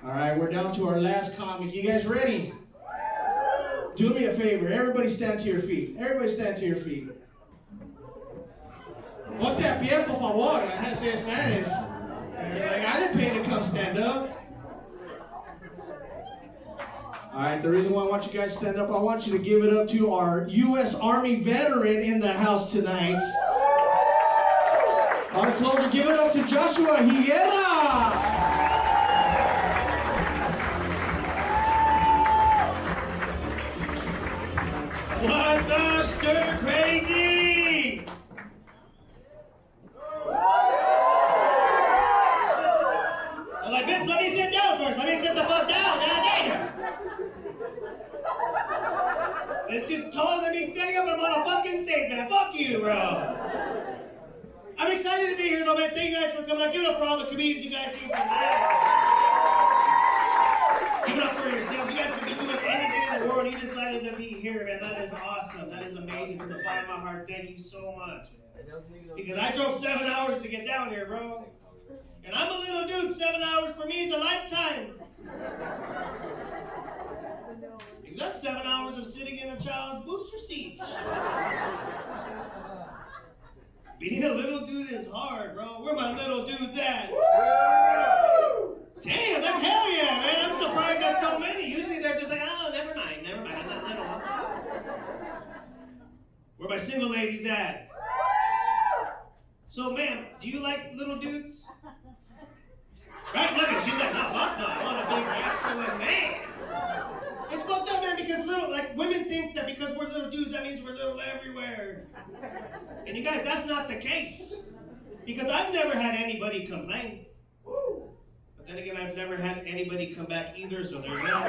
All right, we're down to our last comic. You guys ready? Do me a favor. Everybody stand to your feet. Everybody stand to your feet. Ponte a pie, por favor. I had to say Spanish. Like, I didn't pay to come stand up. All right, the reason why I want you guys to stand up, I want you to give it up to our U.S. Army veteran in the house tonight. Our closer, give it up to Joshua Higuera. What's up, stir crazy? I'm like, bitch, let me sit down first. Let me sit the fuck down. God damn. This dude's taller than me standing up and I'm on a fucking stage, man. Fuck you, bro. I'm excited to be here, though, man. Thank you guys for coming out. Give it up for all the comedians you guys see tonight. Give it up for yourselves. You guys could be doing anything in the world. You decided to be here, man. That is awesome. That is amazing. From the bottom of my heart, thank you so much, man. Because I drove 7 hours to get down here, bro. And I'm a little dude. 7 hours for me is a lifetime. Because that's 7 hours of sitting in a child's booster seats. Being a little dude is hard, bro. Where my little dudes at? Damn, like hell yeah, man. I'm surprised there's so many. Usually they're just like, oh, never mind, I'm not little. Where my single ladies at? So, ma'am, do you like little dudes? Right, look at, she's like, no, fuck no, I want a big masculine man. It's fucked up, man, because women think that because we're little dudes, that means we're little everywhere. And you guys, that's not the case. Because I've never had anybody complain. But then again, I've never had anybody come back either, so there's that.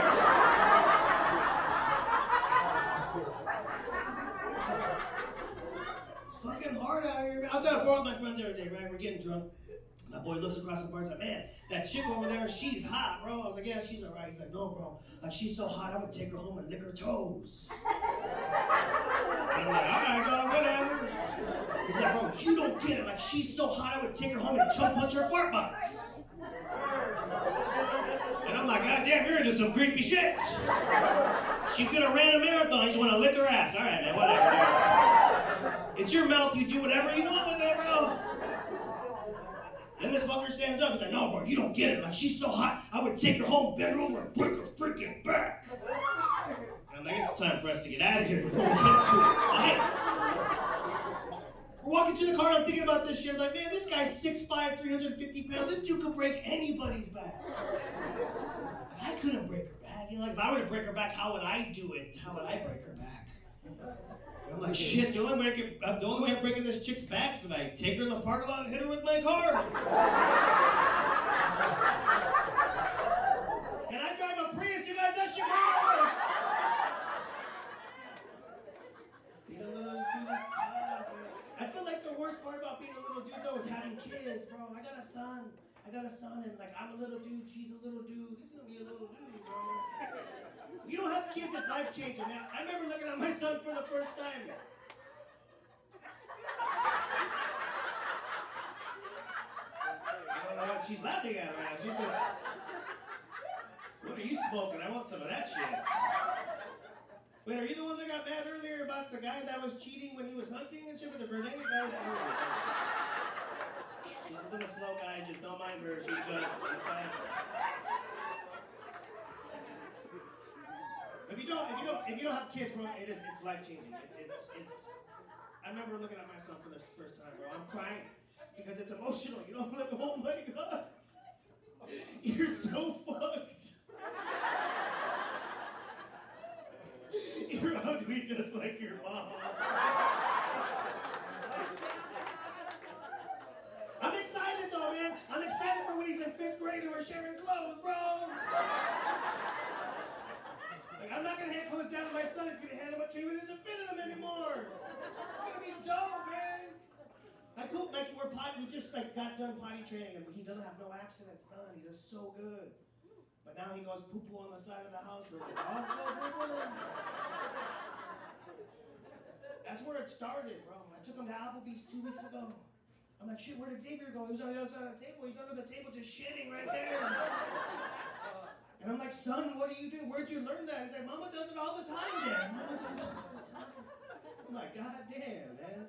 It's fucking hard out here, man. I was at a bar with my friend the other day, right? We're getting drunk. My boy looks across the bar and he's like, man, that chick over there, she's hot, bro. I was like, yeah, she's all right. He's like, no, bro. Like, she's so hot, I would take her home and lick her toes. And I'm like, all right, dog, whatever. He's like, bro, you don't get it. Like, she's so hot, I would take her home and chump punch her fart box. And I'm like, God damn, you're into some creepy shit. She could have ran a marathon. You just want to lick her ass. All right, man, whatever, dude. It's your mouth. You do whatever you want with it, bro. Then this fucker stands up. He's like, no, bro, you don't get it. Like, she's so hot, I would take her home, bend her over, and break her freaking back. And I'm like, it's time for us to get out of here before we get to fights. We're walking to the car, I'm thinking about this shit. I'm like, man, this guy's 6'5", 350 pounds. This dude could break anybody's back. I couldn't break her back. You know, like, if I were to break her back, how would I do it? How would I break her back? And I'm like, shit, the only way I'm breaking this chick's back is if I take her in the parking lot and hit her with my car. And I drive a Prius, you guys, that shit hard. Being a little dude is tough, man. I feel like the worst part about being a little dude, though, is having kids, bro. I got a son, and like, I'm a little dude, she's a little dude. He's gonna be a little dude, bro. You don't have kids, it's life-changing, man. I remember looking at my son for the first time. I don't know what she's laughing at right now. She's just, what are you smoking? I want some of that shit. Wait, are you the one that got mad earlier about the guy that was cheating when he was hunting and shit with a grenade? She's a little slow, guy. Just don't mind her. She's good. She's fine. If you don't have kids, bro, it's life-changing. I remember looking at my son for the first time, bro. I'm crying because it's emotional. You know, I'm like, oh my God, you're so fucked. You're ugly just like your mom. I'm excited though, man. I'm excited for when he's in 5th grade and we're sharing clothes, bro. Like, I'm not gonna hand clothes down to my son. He's gonna hand him a tree when it doesn't fit in him anymore. It's gonna be dope, man. We just got done potty training and he doesn't have no accidents, none. He does so good. But now he goes poo-poo on the side of the house where the dogs go poo-poo. That's where it started, bro. I took him to Applebee's 2 weeks ago. I'm like, shit, where did Xavier go? He was on the other side of the table. He's under the table just shitting right there. like, son, what do you do? Where'd you learn that? He's like, Mama does it all the time, Dad. Mama does it all the time. I'm like, God damn, man.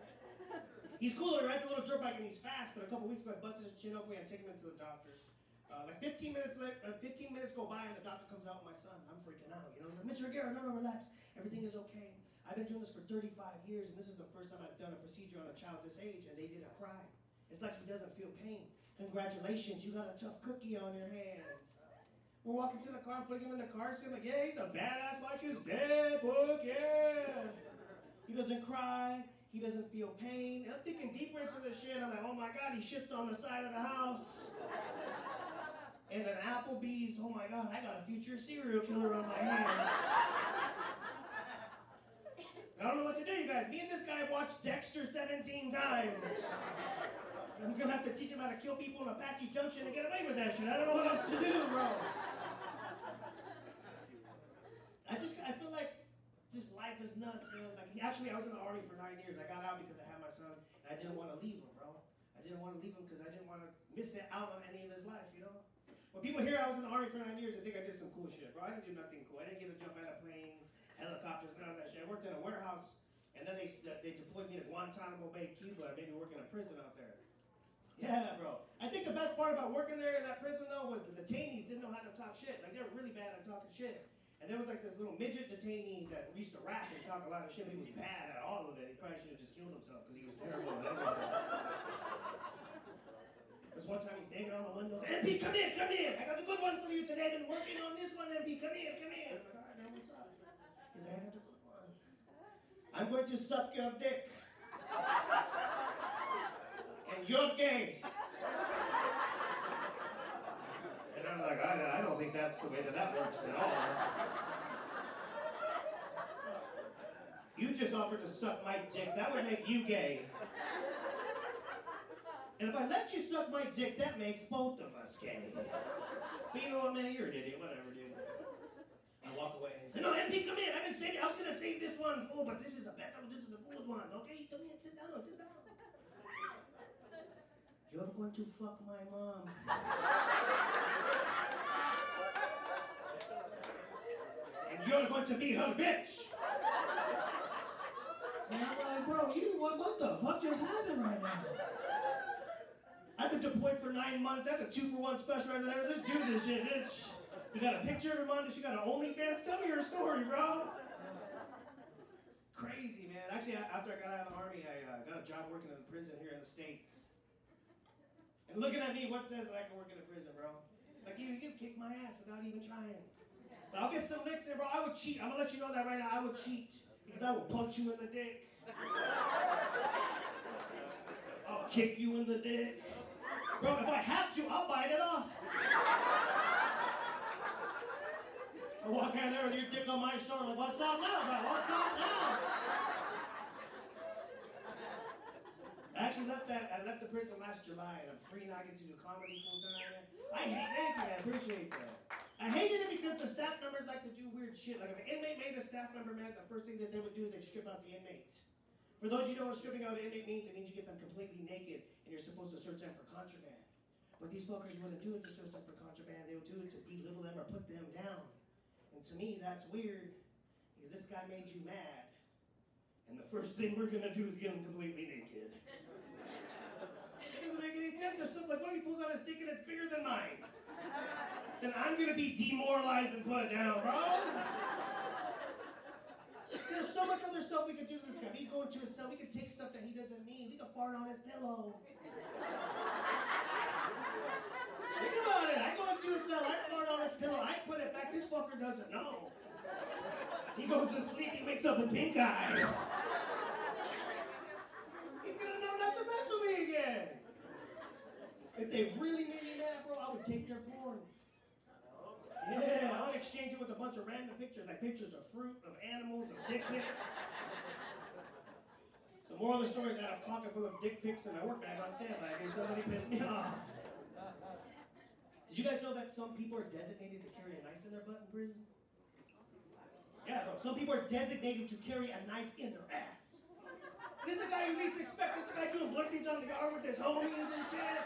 He's cool. He rides a little dirt bike and he's fast, but a couple weeks ago I busted his chin open and taken him to the doctor. Like 15 minutes go by and the doctor comes out with my son. I'm freaking out. You know, he's like, Mr. Higuera, no, relax. Everything is okay. I've been doing this for 35 years and this is the first time I've done a procedure on a child this age and they didn't cry. It's like he doesn't feel pain. Congratulations, you got a tough cookie on your hands. We're walking to the car, putting him in the car seat. I'm like, yeah, he's a badass like his dad, fuck yeah. He doesn't cry. He doesn't feel pain. And I'm thinking deeper into this shit. I'm like, oh my God, he shits on the side of the house. And an Applebee's, oh my God, I got a future serial killer on my hands. I don't know what to do, you guys. Me and this guy watched Dexter 17 times. I'm gonna have to teach him how to kill people in Apache Junction and get away with that shit. I don't know what else to do, bro. I feel like just life is nuts, man. Like, actually, I was in the Army for 9 years. I got out because I had my son, and I didn't want to leave him, bro. I didn't want to leave him because I didn't want to miss out on any of his life, you know? When people hear I was in the Army for 9 years, they think I did some cool shit, bro. I didn't do nothing cool. I didn't get to jump out of planes, helicopters, none of that shit. I worked in a warehouse, and then they deployed me to Guantanamo Bay, Cuba. I made me work in a prison out there. Yeah, bro. I think the best part about working there in that prison, though, was the detainees didn't know how to talk shit. Like, they were really bad at talking shit. And there was like this little midget detainee that used to rap and talk a lot of shit, but he was bad at all of it. He probably should have just killed himself because he was terrible at everything. This one time he's banging on the windows. MP, come in, come in. I got a good one for you today. I've been working on this one, MP. Come in, come in. I'm like, all right, man, what's up? He's like, I got the good one. I'm going to suck your dick. And you're gay. And I'm like, I don't think that's the way that works at all. You just offered to suck my dick. That would make you gay. And if I let you suck my dick, that makes both of us gay. But you know what, man? You're an idiot. Whatever, dude. I walk away and say, no, MP, come in. I've been saving. I was going to save this one. Oh, but this is a better, this is a good one. Okay, come in. Sit down. Sit down. You're going to fuck my mom. And you're going to be her bitch. And I'm like, bro, what the fuck just happened right now? I've been deployed for 9 months. That's a 2-for-1 special right there. Let's do this shit. You got a picture of her mom. She got an OnlyFans. Tell me her story, bro. Crazy, man. Actually, after I got out of the Army, I got a job working in a prison here in the States. And looking at me, what says that I can work in a prison, bro? Like, you kick my ass without even trying. But I'll get some licks in, bro. I would cheat. I'm gonna let you know that right now. I would cheat. Because I will punch you in the dick. I'll kick you in the dick. Bro, if I have to, I'll bite it off. I walk out there with your dick on my shoulder, like, what's up now, bro? What's up now? I actually left the prison last July, and I'm free now. I get to do comedy full time. I appreciate that. I hated it because the staff members like to do weird shit. Like if an inmate made a staff member mad, the first thing that they would do is they'd strip out the inmate. For those of you who know what stripping out an inmate means, it means you get them completely naked, and you're supposed to search them for contraband. But these fuckers wouldn't do it to search them for contraband. They would do it to belittle them or put them down. And to me, that's weird, because this guy made you mad. And the first thing we're gonna do is get him completely naked. It doesn't make any sense. There's something like, what if he pulls out his dick and it's bigger than mine? Then I'm gonna be demoralized and put down, bro. There's so much other stuff we can do to this guy. We go into his cell, we can take stuff that he doesn't need. We can fart on his pillow. Think about it. I go into his cell, I fart on his pillow, I put it back. This fucker doesn't know. He goes to sleep, he wakes up with pink eye. He's gonna know not to mess with me again. If they really made me mad, bro, I would take their porn. Yeah, I would exchange it with a bunch of random pictures, like pictures of fruit, of animals, of dick pics. So moral of the story is I had a pocket full of dick pics in my work bag on standby in case somebody pissed me off. Did you guys know that some people are designated to carry a knife in their butt in prison? Yeah, bro. Some people are designated to carry a knife in their ass. This is the guy you least expect. This is the guy doing blood beats on the yard with his homies and shit.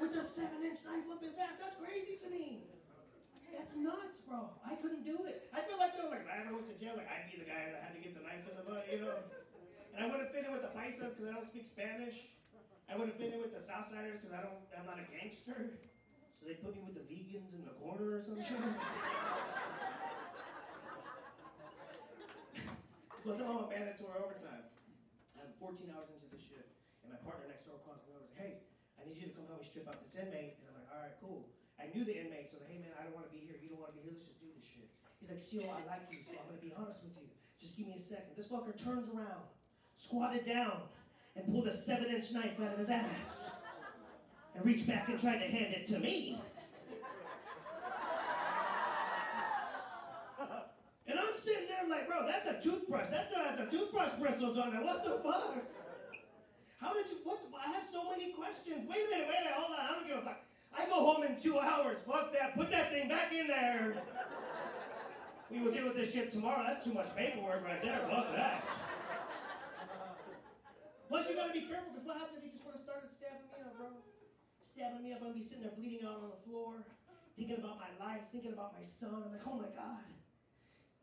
With a 7-inch knife up his ass. That's crazy to me. That's nuts, bro. I ever went to jail, like, I'd be the guy that had to get the knife in the butt, you know? And I wouldn't fit in with the paisas because I don't speak Spanish. I wouldn't fit in with the Southsiders because I'm not a gangster. So they put me with the vegans in the corner or some shit. So one time I'm a mandatory overtime. I'm 14 hours into the shift, and my partner next door calls me over and says, hey, I need you to come help me strip out this inmate. And I'm like, all right, cool. I knew the inmate, so I was like, hey man, I don't want to be here. You don't want to be here, let's just do this shit. He's like, Seal, I like you, so I'm going to be honest with you. Just give me a second. This fucker turns around, squatted down, and pulled a 7-inch knife out of his ass. And reached back and tried to hand it to me. And I'm sitting there like, bro, that's a toothbrush. That still has the toothbrush bristles on it. What the fuck? How did you, what? I have so many questions. Wait a minute, hold on. I don't give a fuck. I go home in 2 hours. Fuck that. Put that thing back in there. We will deal with this shit tomorrow. That's too much paperwork right there. Fuck that. Plus, you gotta be careful, because what happens if he just would have started stabbing me up, bro? Stabbing me up, I'm gonna be sitting there bleeding out on the floor, thinking about my life, thinking about my son. I'm like, oh my God,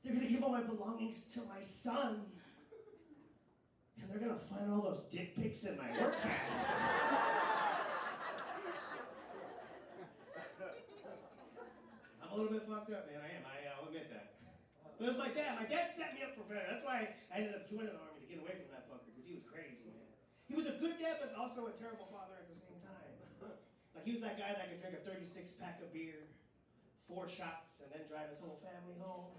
they're gonna give all my belongings to my son. And they're gonna find all those dick pics in my work bag. I'm a little bit fucked up, man. I am. I'll admit that. But it was my dad. My dad set me up for failure. That's why I ended up joining the army, to get away from that fucker, because he was crazy, man. He was a good dad, but also a terrible father at the same time. Like, he was that guy that could drink a 36-pack of beer, 4 shots, and then drive his whole family home.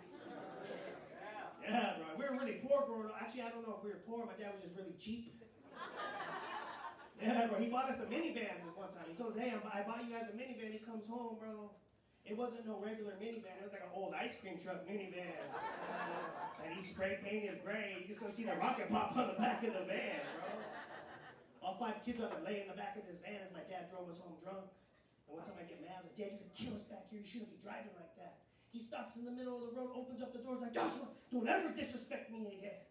Yeah, bro. We were really poor growing up. Actually, I don't know if we were poor. My dad was just really cheap. Yeah, bro. He bought us a minivan this one time. He told us, hey, I bought you guys a minivan. He comes home, bro. It wasn't no regular minivan. It was like an old ice cream truck minivan. And he spray painted gray. You can still see the rocket pop on the back of the van, bro. All 5 kids had to lay in the back of this van as my dad drove us home drunk. And one time I get mad, I was like, Dad, you could kill us back here. You shouldn't be driving like that. He stops in the middle of the road, opens up the doors like, Joshua, don't ever disrespect me again.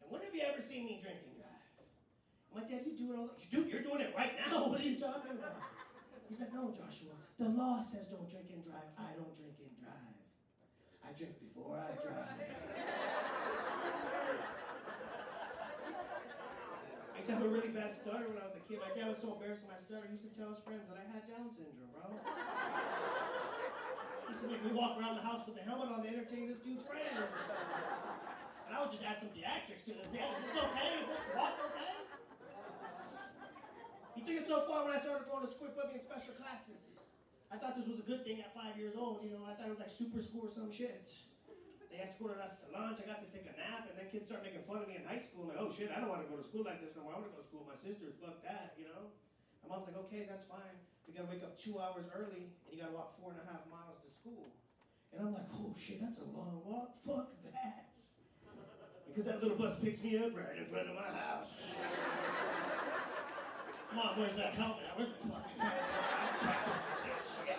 And when have you ever seen me drink and drive? I'm like, Dad, you doing all that? Dude, you're doing it right now. What are you talking about? He's like, no, Joshua, the law says don't drink and drive. I don't drink and drive. I drink before I drive. I used to have a really bad stutter when I was a kid. My dad was so embarrassed with my stutter, he used to tell his friends that I had Down syndrome, bro. He used to make me walk around the house with the helmet on to entertain this dude's friends. And I would just add some theatrics to it. Dad, is this okay? Is this walk okay? He took it so far when I started going to school, he put me in special classes. I thought this was a good thing at 5 years old, you know. I thought it was like super school or some shit. They escorted us to lunch, I got to take a nap, and then kids started making fun of me in high school. Like, oh shit, I don't want to go to school like this no more. I want to go to school with my sisters, fuck that, you know. My mom's like, okay, that's fine. You gotta wake up 2 hours early, and you gotta walk 4.5 miles to school. And I'm like, oh shit, that's a long walk, fuck that. Because that little bus picks me up right in front of my house. Mom, where's that helmet? Where's my fucking helmet? I'm practicing this shit.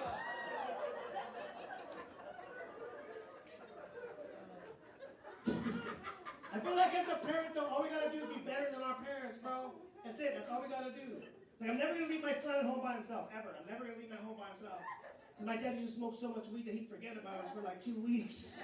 I feel like as a parent, though, all we gotta do is be better than our parents, bro. That's it. That's all we gotta do. Like, I'm never gonna leave my son at home by himself, ever. I'm never gonna leave my home by himself. Because my dad used to smoke so much weed that he'd forget about us for like 2 weeks.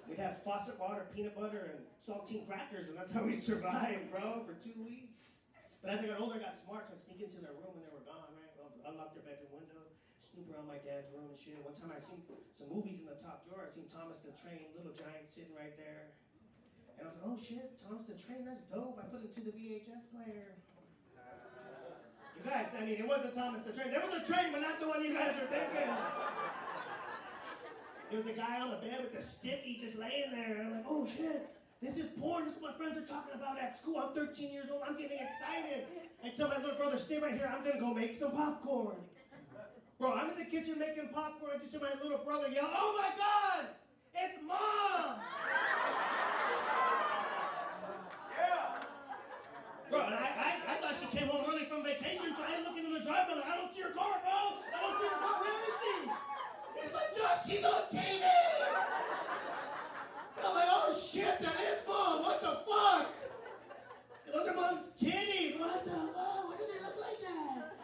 We'd have faucet water, peanut butter, and saltine crackers, and that's how we survived, bro, for 2 weeks. But as I got older, I got smart, so I'd sneak into their room when they were gone, right? I'd unlock their bedroom window, snoop around my dad's room and shit. One time I seen some movies in the top drawer. I seen Thomas the Train, Little Giant sitting right there. And I was like, oh shit, Thomas the Train, that's dope. I put it into the VHS player. You guys, I mean, it wasn't Thomas the Train. There was a train, but not the one you guys are thinking. There was a guy on the bed with the stiffy just laying there. And I'm like, oh shit. This is porn. This is what my friends are talking about at school. I'm 13 years old. I'm getting excited. I tell my little brother, stay right here. I'm going to go make some popcorn. Bro, I'm in the kitchen making popcorn. I just hear my little brother yell, oh my God, it's Mom. Yeah. Bro, I thought she came home early from vacation, so I look into the driveway. I don't see her car, bro. I don't see her car. Where is she? He's like, Josh, she's on TV. I'm like, oh shit, that is Mom, what the fuck? Those are Mom's titties, what the fuck? Why do they look like that?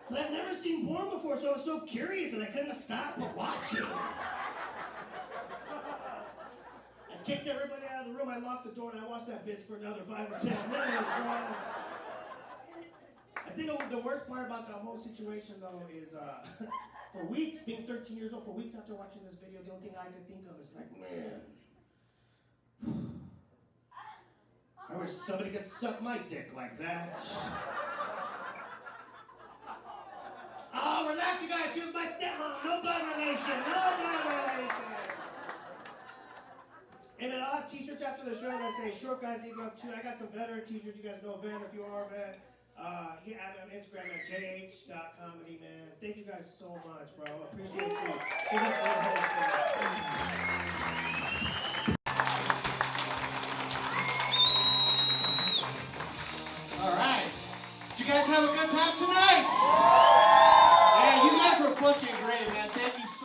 But I've never seen seen porn before, so I was so curious and I couldn't stop watching. I kicked everybody out of the room, I locked the door, and I watched that bitch for another 5 or 10 minutes, bro. I think the worst part about that whole situation, though, is for weeks, being 13 years old, for weeks after watching this video, the only thing I could think of is like, man, I wish somebody could suck my dick like that. Oh, relax, you guys. She was my stepmom. No blood relation. No blood relation. And then I'll have t-shirts after the show that say, short guys need love too. I got some veteran t-shirts. You guys know a vet if you are a vet. Yeah, I'm on Instagram at jh.comedy, man. Thank you guys so much, bro. I appreciate you. Give up for the host, All right. Did you guys have a good time tonight? Yeah, you guys were fucking great, man. Thank you so